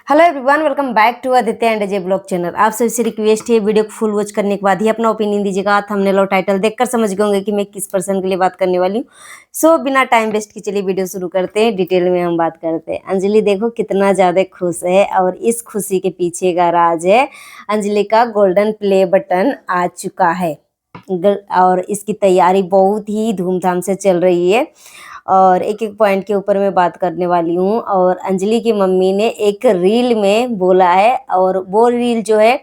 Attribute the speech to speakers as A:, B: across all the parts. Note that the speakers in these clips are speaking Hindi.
A: Hello everyone, welcome back to Aditya and Ajay blog channel. आप सभी से रिक्वेस्ट है, वीडियो को फुल वॉच करने के बाद ही अपना ओपिनियन दीजिएगा। थंबनेल और टाइटल देखकर समझ गए होंगे कि मैं किस पर्सन के लिए बात करने वाली हूँ। बिना टाइम वेस्ट की चलिए वीडियो शुरू करते हैं। डिटेल में हम बात करते हैं। अंजलि देखो कितना ज़्यादा खुश है और इस खुशी के पीछे का राज है अंजलि का गोल्डन प्ले बटन आ चुका है और इसकी तैयारी बहुत ही धूमधाम से चल रही है और एक एक पॉइंट के ऊपर मैं बात करने वाली हूँ। और अंजलि की मम्मी ने एक रील में बोला है और वो रील जो है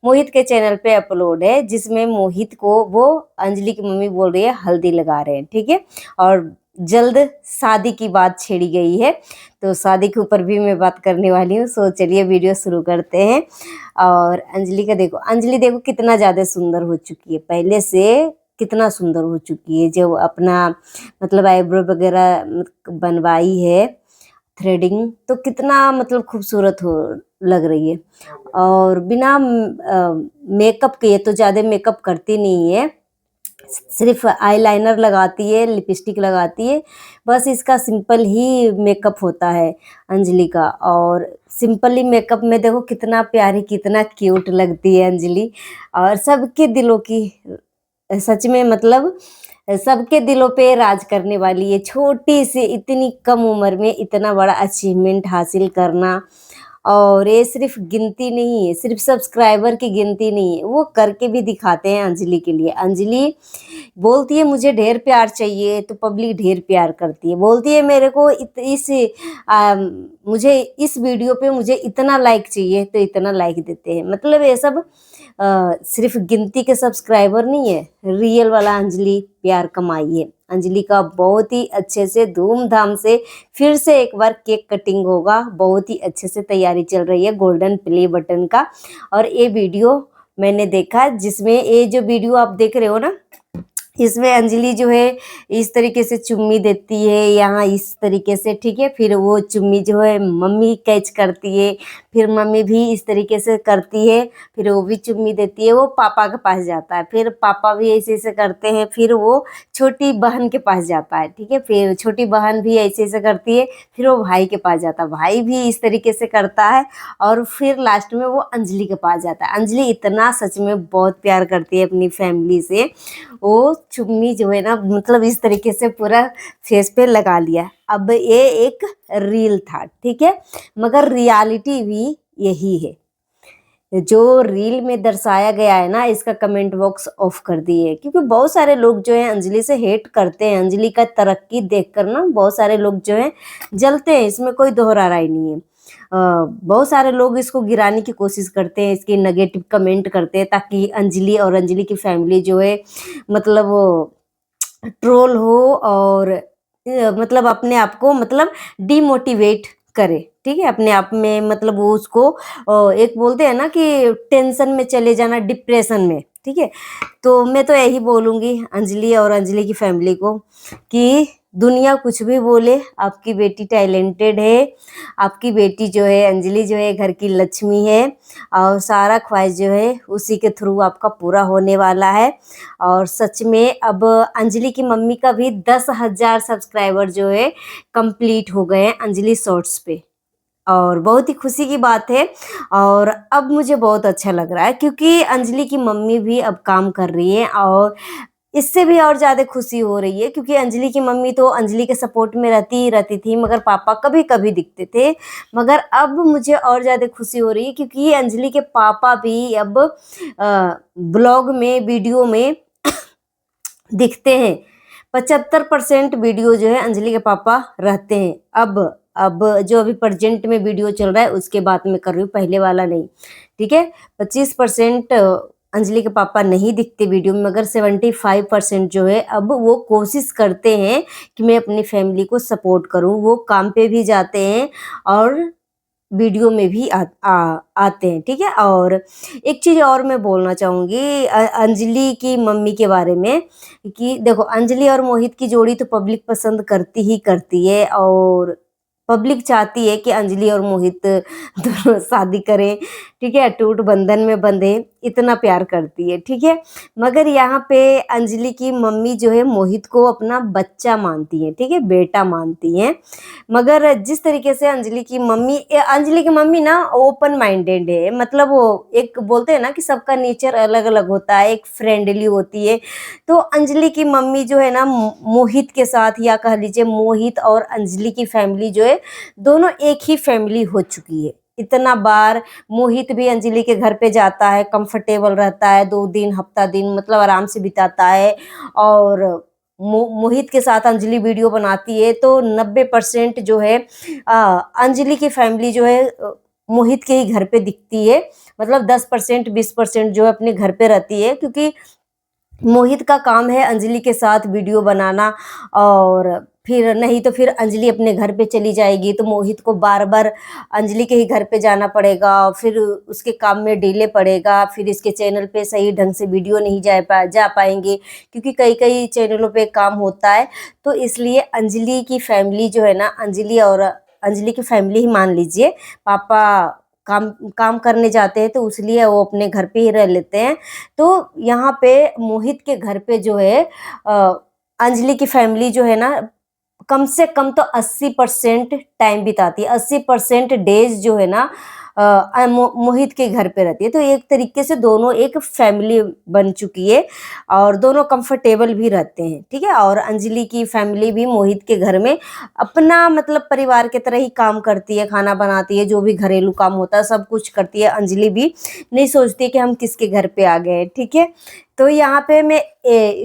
A: मोहित के चैनल पे अपलोड है, जिसमें मोहित को वो अंजलि की मम्मी बोल रही है हल्दी लगा रहे हैं, ठीक है। और जल्द शादी की बात छेड़ी गई है, तो शादी के ऊपर भी मैं बात करने वाली हूँ। चलिए वीडियो शुरू करते हैं। और अंजलि देखो कितना ज़्यादा सुंदर हो चुकी है, पहले से कितना सुंदर हो चुकी है। जो अपना मतलब आईब्रो वगैरह बनवाई है, थ्रेडिंग, तो कितना मतलब खूबसूरत हो लग रही है। और बिना मेकअप के, तो ज़्यादा मेकअप करती नहीं है, सिर्फ आईलाइनर लगाती है, लिपस्टिक लगाती है, बस इसका सिंपल ही मेकअप होता है अंजलि का। और सिंपली मेकअप में देखो कितना प्यारी, कितना क्यूट लगती है अंजलि। और सबके दिलों की, सच में मतलब सबके दिलों पे राज करने वाली है। छोटी सी इतनी कम उम्र में इतना बड़ा अचीवमेंट हासिल करना, और ये सिर्फ गिनती नहीं है, सिर्फ सब्सक्राइबर की गिनती नहीं है, वो करके भी दिखाते हैं अंजलि के लिए। अंजलि बोलती है मुझे ढेर प्यार चाहिए, तो पब्लिक ढेर प्यार करती है। बोलती है मेरे को मुझे इस वीडियो पे मुझे इतना लाइक चाहिए, तो इतना लाइक देते हैं। मतलब ये सब सिर्फ गिनती के सब्सक्राइबर नहीं है, रियल वाला अंजलि प्यार कमाई है। अंजलि का बहुत ही अच्छे से धूमधाम से फिर से एक बार केक कटिंग होगा, बहुत ही अच्छे से तैयारी चल रही है गोल्डन प्ले बटन का। और ये वीडियो मैंने देखा, जिसमें ये जो वीडियो आप देख रहे हो ना, इसमें अंजलि जो है इस तरीके से चुम्मी देती है यहाँ, इस तरीके से, ठीक है। फिर वो चुम्मी जो है मम्मी कैच करती है, फिर मम्मी भी इस तरीके से करती है, फिर वो भी चुम्मी देती है, वो पापा के पास जाता है, फिर पापा भी ऐसे ऐसे करते हैं, फिर वो छोटी बहन के पास जाता है, ठीक है। फिर छोटी बहन भी ऐसे ऐसे करती है, फिर वो भाई के पास जाता है, भाई भी इस तरीके से करता है, और फिर लास्ट में वो अंजलि के पास जाता है। अंजलि इतना सच में बहुत प्यार करती है अपनी फैमिली से। वो चुन्नी जो है ना, मतलब इस तरीके से पूरा फेस पे लगा लिया। अब ये एक रील था, ठीक है, मगर रियलिटी भी यही है। जो रील में दर्शाया गया है ना, इसका कमेंट बॉक्स ऑफ कर दिए, क्योंकि बहुत सारे लोग जो है अंजलि से हेट करते हैं। अंजलि का तरक्की देखकर ना बहुत सारे लोग जो है जलते हैं, इसमें कोई दोहरा राय नहीं है। बहुत सारे लोग इसको गिराने की कोशिश करते हैं, इसकी नेगेटिव कमेंट करते हैं, ताकि अंजलि और अंजलि की फैमिली जो है मतलब ट्रोल हो और मतलब अपने आप को मतलब डिमोटिवेट करे, ठीक है, अपने आप में, मतलब वो उसको एक बोलते हैं ना कि टेंशन में चले जाना, डिप्रेशन में, ठीक है। तो मैं तो यही बोलूँगी अंजलि और अंजलि की फैमिली को कि दुनिया कुछ भी बोले, आपकी बेटी टैलेंटेड है, आपकी बेटी जो है अंजलि जो है घर की लक्ष्मी है, और सारा ख्वाहिश जो है उसी के थ्रू आपका पूरा होने वाला है। और सच में अब अंजलि की मम्मी का भी 10,000 सब्सक्राइबर जो है कंप्लीट हो गए हैं अंजलि शॉर्ट्स पे, और बहुत ही खुशी की बात है। और अब मुझे बहुत अच्छा लग रहा है, क्योंकि अंजलि की मम्मी भी अब काम कर रही है, और इससे भी और ज़्यादा खुशी हो रही है, क्योंकि अंजलि की मम्मी तो अंजलि के सपोर्ट में रहती ही रहती थी, मगर पापा कभी कभी दिखते थे। मगर अब मुझे और ज़्यादा खुशी हो रही है, क्योंकि अंजलि के पापा भी अब ब्लॉग में, वीडियो में दिखते हैं। 75% वीडियो जो है अंजलि के पापा रहते हैं। अब जो अभी प्रेजेंट में वीडियो चल रहा है उसके बात में कर रही हूँ, पहले वाला नहीं, ठीक है। 25% अंजलि के पापा नहीं दिखते वीडियो में, मगर 75% जो है अब वो कोशिश करते हैं कि मैं अपनी फैमिली को सपोर्ट करूँ। वो काम पे भी जाते हैं और वीडियो में भी आते हैं, ठीक है। और एक चीज़ और मैं बोलना चाहूँगी अंजलि की मम्मी के बारे में, कि देखो अंजलि और मोहित की जोड़ी तो पब्लिक पसंद करती ही करती है, और पब्लिक चाहती है कि अंजलि और मोहित दोनों शादी करें, ठीक है, टूट बंधन में बंधे, इतना प्यार करती है, ठीक है। मगर यहाँ पे अंजलि की मम्मी जो है मोहित को अपना बच्चा मानती है, ठीक है, बेटा मानती है। मगर जिस तरीके से अंजलि की मम्मी ना ओपन माइंडेड है, मतलब वो एक बोलते हैं ना कि सबका नेचर अलग अलग होता है, एक फ्रेंडली होती है। तो अंजलि की मम्मी जो है ना मोहित के साथ, या कह लीजिए मोहित और अंजलि की फैमिली जो है, दोनों एक ही फैमिली हो चुकी है। इतना बार मोहित भी अंजलि के घर पे जाता है, कंफर्टेबल रहता है, 2 दिन हफ्ता दिन मतलब आराम से बिताता है। और मोहित के साथ अंजलि वीडियो बनाती है तो 90% जो है अंजलि की फैमिली जो है मोहित के ही घर पे दिखती है। मतलब 10% 20% जो है अपने घर पे रहती है, क्योंकि मोहित का काम है अंजलि के साथ वीडियो बनाना। और फिर नहीं तो फिर अंजलि अपने घर पे चली जाएगी तो मोहित को बार बार अंजलि के ही घर पे जाना पड़ेगा, फिर उसके काम में डिले पड़ेगा, फिर इसके चैनल पे सही ढंग से वीडियो नहीं जा पाएंगे, क्योंकि कई कई चैनलों पे काम होता है। तो इसलिए अंजलि की फैमिली जो है ना, अंजलि की फैमिली ही मान लीजिए, पापा काम काम करने जाते हैं तो इसलिए वो अपने घर पे ही रह लेते हैं। तो यहाँ पे मोहित के घर पे जो है अंजलि की फैमिली जो है ना, कम से कम तो 80% टाइम बिताती है, 80% डेज जो है ना मोहित के घर पे रहती है। तो एक तरीके से दोनों एक फैमिली बन चुकी है और दोनों कंफर्टेबल भी रहते हैं, ठीक है। और अंजलि की फैमिली भी मोहित के घर में अपना मतलब परिवार की तरह ही काम करती है, खाना बनाती है, जो भी घरेलू काम होता है सब कुछ करती है। अंजलि भी नहीं सोचती कि हम किसके घर पे आ गए, ठीक है। तो यहाँ पे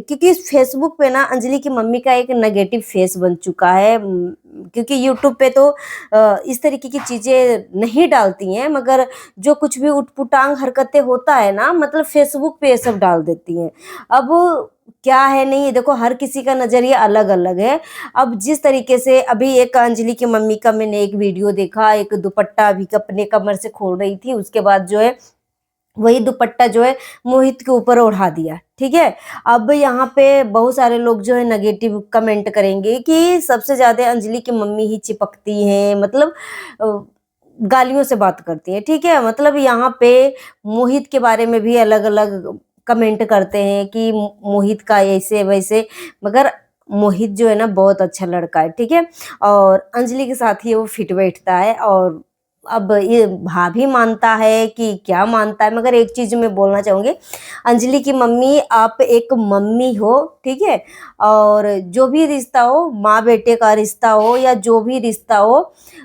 A: क्योंकि फेसबुक पे ना अंजलि की मम्मी का एक नेगेटिव फेस बन चुका है, क्योंकि यूट्यूब पे तो इस तरीके की चीजें नहीं डालती हैं, मगर जो कुछ भी उटपुटांग हरकतें होता है ना, मतलब फेसबुक पे ये सब डाल देती हैं। अब क्या है, नहीं देखो, हर किसी का नजरिया अलग अलग है। अब जिस तरीके से अभी एक अंजलि की मम्मी का मैंने एक वीडियो देखा, एक दुपट्टा भी अपने कमर से खोल रही थी, उसके बाद जो है वही दुपट्टा जो है मोहित के ऊपर ओढ़ा दिया, ठीक है। अब यहाँ पे बहुत सारे लोग जो है नेगेटिव कमेंट करेंगे कि सबसे ज्यादा अंजलि की मम्मी ही चिपकती हैं, मतलब गालियों से बात करती है, ठीक है। मतलब यहाँ पे मोहित के बारे में भी अलग अलग कमेंट करते हैं कि मोहित का ऐसे वैसे, मगर मोहित जो है ना बहुत अच्छा लड़का है, ठीक है। और अंजलि के साथ ही वो फिट बैठता है। और अब ये भाभी मानता है कि क्या मानता है, मगर एक चीज मैं बोलना चाहूंगी, अंजलि की मम्मी आप एक मम्मी हो, ठीक है। और जो भी रिश्ता हो, माँ बेटे का रिश्ता हो या जो भी रिश्ता हो,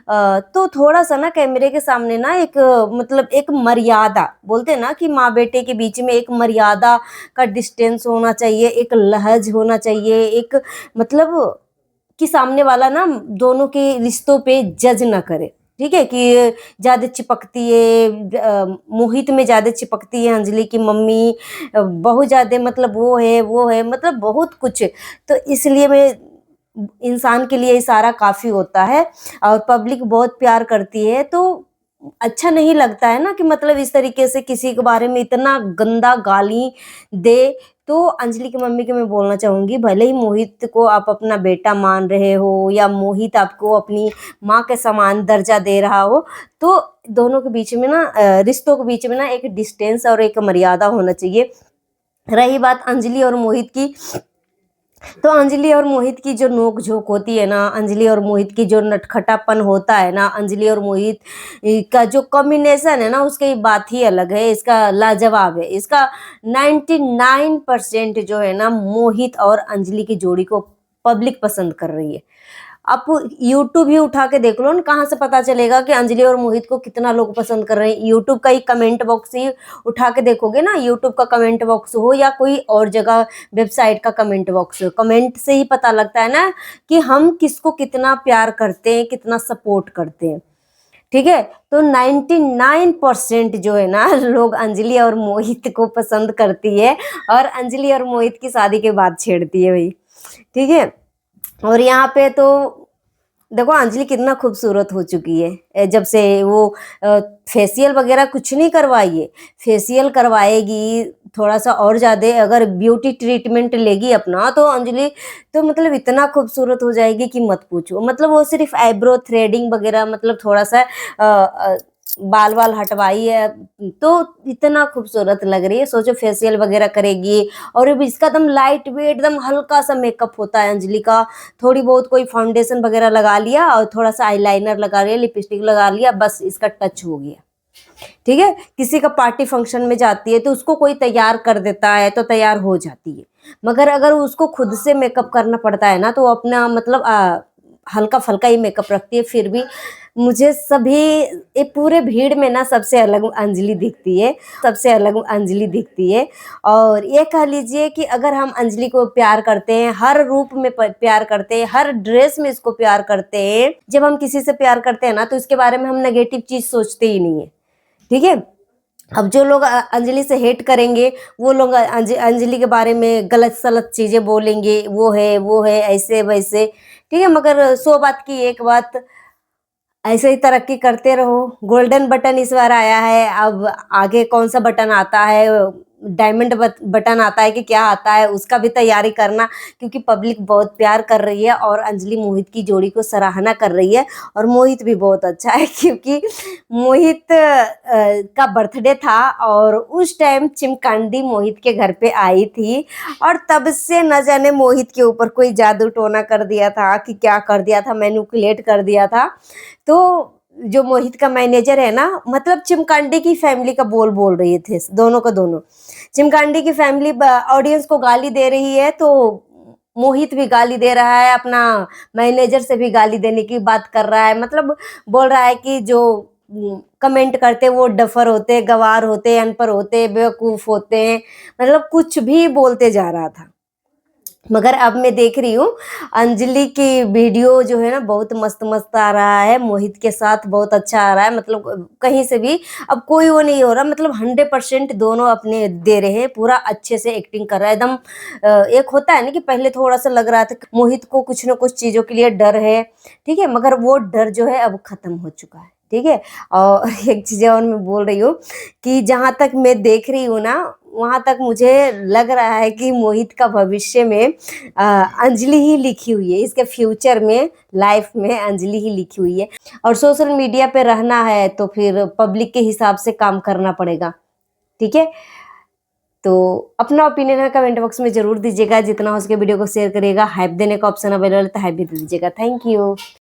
A: तो थोड़ा सा ना कैमरे के सामने ना एक मतलब एक मर्यादा, बोलते हैं ना कि माँ बेटे के बीच में एक मर्यादा का डिस्टेंस होना चाहिए, एक लहज होना चाहिए, एक मतलब कि सामने वाला ना दोनों के रिश्तों पे जज ना करे, ठीक है। कि ज्यादा चिपकती है, मोहित में ज्यादा चिपकती है अंजलि की मम्मी, बहुत ज्यादा मतलब वो है मतलब बहुत कुछ। तो इसलिए मैं इंसान के लिए इशारा काफी होता है, और पब्लिक बहुत प्यार करती है, तो अच्छा नहीं लगता है ना कि मतलब इस तरीके से किसी के बारे में इतना गंदा गाली दे। तो अंजलि की मम्मी को मैं बोलना चाहूंगी, भले ही मोहित को आप अपना बेटा मान रहे हो या मोहित आपको अपनी माँ के समान दर्जा दे रहा हो, तो दोनों के बीच में ना रिश्तों के बीच में ना एक डिस्टेंस और एक मर्यादा होना चाहिए। रही बात अंजलि और मोहित की, तो अंजलि और मोहित की जो नोक झोंक होती है ना, अंजलि और मोहित की जो नटखटापन होता है ना, अंजलि और मोहित का जो कॉम्बिनेशन है ना, उसकी बात ही अलग है, इसका लाजवाब है। इसका 99% जो है ना मोहित और अंजलि की जोड़ी को पब्लिक पसंद कर रही है। आप यूट्यूब ही उठा के देख लो ना, कहाँ से पता चलेगा कि अंजलि और मोहित को कितना लोग पसंद कर रहे हैं। यूट्यूब का ही कमेंट बॉक्स ही उठा के देखोगे ना, यूट्यूब का कमेंट बॉक्स हो या कोई और जगह वेबसाइट का कमेंट बॉक्स हो, कमेंट से ही पता लगता है ना कि हम किसको कितना प्यार करते हैं, कितना सपोर्ट करते हैं, ठीक है। तो 99% जो है ना लोग अंजलि और मोहित को पसंद करती है, और अंजलि और मोहित की शादी के बाद छेड़ती है भाई, ठीक है। और यहाँ पे तो देखो अंजलि कितना खूबसूरत हो चुकी है, जब से वो फेशियल वगैरह कुछ नहीं करवाई है, फेशियल करवाएगी थोड़ा सा और ज्यादा, अगर ब्यूटी ट्रीटमेंट लेगी अपना, तो अंजलि तो मतलब इतना खूबसूरत हो जाएगी कि मत पूछो। मतलब वो सिर्फ आईब्रो थ्रेडिंग वगैरह मतलब थोड़ा सा बाल वाल हटवाई है तो इतना खूबसूरत लग रही है। सोचो फेशियल वगैरह करेगी और अब इसका एकदम लाइट वेट एकदम हल्का सा मेकअप होता है अंजलि का। थोड़ी बहुत कोई फाउंडेशन वगैरह लगा लिया और थोड़ा सा आईलाइनर लगा लिया, लिपस्टिक लगा लिया, बस इसका टच हो गया। ठीक है, किसी का पार्टी फंक्शन में जाती है तो उसको कोई तैयार कर देता है तो तैयार हो जाती है, मगर अगर उसको खुद से मेकअप करना पड़ता है ना तो वो अपना मतलब हल्का फल्का ही मेकअप रखती है। फिर भी मुझे सभी ये पूरे भीड़ में ना सबसे अलग अंजलि दिखती है, सबसे अलग अंजलि दिखती है। और ये कह लीजिए कि अगर हम अंजलि को प्यार करते हैं, हर रूप में प्यार करते हैं, हर ड्रेस में इसको प्यार करते हैं, जब हम किसी से प्यार करते हैं ना तो इसके बारे में हम नेगेटिव चीज सोचते ही नहीं है। ठीक है, अब जो लोग अंजलि से हेट करेंगे वो लोग अंजलि के बारे में गलत सलत चीजें बोलेंगे, वो है ऐसे वैसे। ठीक है, मगर सो बात की एक बात, ऐसे ही तरक्की करते रहो। गोल्डन बटन इस बार आया है, अब आगे कौन सा बटन आता है, डायमंड बटन आता है कि क्या आता है, उसका भी तैयारी करना, क्योंकि पब्लिक बहुत प्यार कर रही है और अंजलि मोहित की जोड़ी को सराहना कर रही है। और मोहित भी बहुत अच्छा है क्योंकि मोहित का बर्थडे था और उस टाइम चिमकांडी मोहित के घर पे आई थी और तब से न जाने मोहित के ऊपर कोई जादू टोना कर दिया था कि क्या कर दिया था, मैनिपुलेट कर दिया था। तो जो मोहित का मैनेजर है ना, मतलब चिमकांडी की फैमिली का बोल बोल रही थे दोनों का दोनों। चिमकांडी की फैमिली ऑडियंस को गाली दे रही है तो मोहित भी गाली दे रहा है, अपना मैनेजर से भी गाली देने की बात कर रहा है। मतलब बोल रहा है कि जो कमेंट करते वो डफर होते, गवार होते, अनपढ़ होते, बेवकूफ होते हैं, मतलब कुछ भी बोलते जा रहा था। मगर अब मैं देख रही हूँ अंजलि की वीडियो जो है ना बहुत मस्त मस्त आ रहा है, मोहित के साथ बहुत अच्छा आ रहा है। मतलब कहीं से भी अब कोई वो नहीं हो रहा, मतलब 100% दोनों अपने दे रहे हैं, पूरा अच्छे से एक्टिंग कर रहा है एकदम। एक होता है ना कि पहले थोड़ा सा लग रहा था कि मोहित को कुछ ना कुछ चीजों के लिए डर है, ठीक है, मगर वो डर जो है अब खत्म हो चुका है। ठीक है, और एक चीज और मैं बोल रही हूँ कि जहां तक मैं देख रही हूँ ना वहां तक मुझे लग रहा है कि मोहित का भविष्य में अंजलि ही लिखी हुई है, इसके फ्यूचर में लाइफ में अंजलि ही लिखी हुई है। और सोशल मीडिया पे रहना है तो फिर पब्लिक के हिसाब से काम करना पड़ेगा। ठीक है, तो अपना ओपिनियन है कमेंट बॉक्स में जरूर दीजिएगा, जितना हो सके वीडियो को शेयर करिएगा, हाइप देने का ऑप्शन अवेलेबल है तो हाइप भी दे दीजिएगा। Thank you.